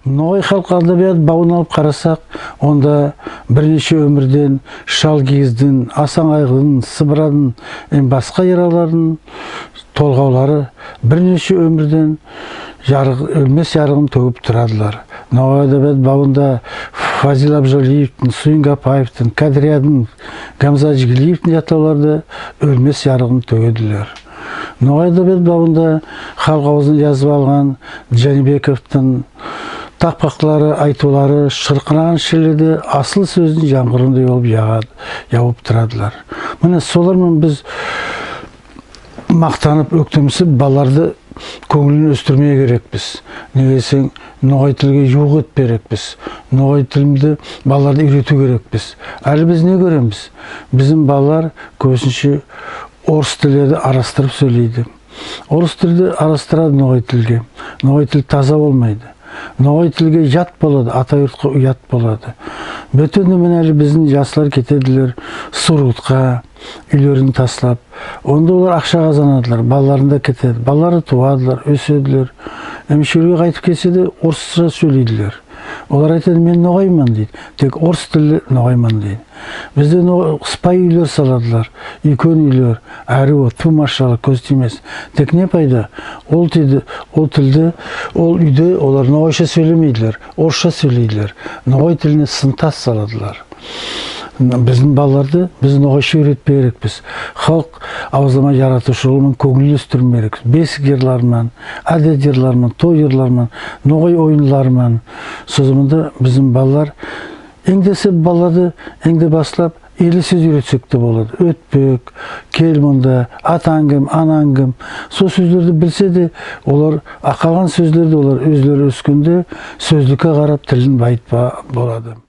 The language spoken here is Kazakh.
Ноғай халқы адабият бауын алып қарасақ, онда бірнеше өмірден, шал киіздің, асан айғының, сыбырадың, басқа ералардың толғаулары бірнеше өмірден өлмес ярығын төгіп тұрадылар. Ноғай адабият бауында Фазил Абжалиевтің, Суин Гапаевтың, Кадрияның, Гамза Жигилиевтің жаттауларды өлмес ярығын төгеділер. Ноғай адабият бауында халық аузын жазып алған Жанибековтың тақпақтары, айтулары, шырқыраған шерледі асыл сөздің жаңғырындай болып яуып тұрадылар. Міне солармен біз мақтанып, өктемсіп, балаларды көңілін өстірмей керекпіз. Негесең, ноғай тілге юқ етперекпіз. Ноғай тілімді балаларды үйрету керекпіз. Әлі біз не көреміз? Bizim балалар көбісінше орыс тілді арастырып сөйлейді. Орыс тілді арастырады ноғай тілге. Ноғай тіл таза болмайды. Ноғай тілге жат болады, ата йұртқа ұят болады. Бөтен мен әлі біздің жасылар кетеділер Сургутқа, үйлерін таслап. Онда олар ақша қазанадылар, балаларында кетеді. Балалары туадылар, өседілер. Әмшерге қайтып келсе де орысша сөйлейділер. Олар айтады, мен ноғайман дейді. Тек орыс тілі ноғайман дейді. Бізде спай үйлер саладылар, үлкен үйлер, әрі ту машалы, көз тимес. Тек не пайда? Ол тілді, ол үйде олар ноғайша сөйлемейділер, орысша сөйлейділер. Ноғай тіліне сынтас саладылар. Біздің балаларды біз ноғайша үйретпей керекпіз. Халық ауызлама жаратушылығымен көңіл өстірмей керекпіз. Бесік жырларынан, әдет жырларынан, той жырларынан, ноғай ойынларынан. Сөзімінде біздің балалар еңдесе балады, еңде басылап, елі сөз үйретсек те болады. Өтпек, кел мұнда, атаң кім, анаң кім. Сол сөздерді білсе де, олар ақалған сөздерді олар өзлері өскенде сөздікке қарап тілін байытпа болады.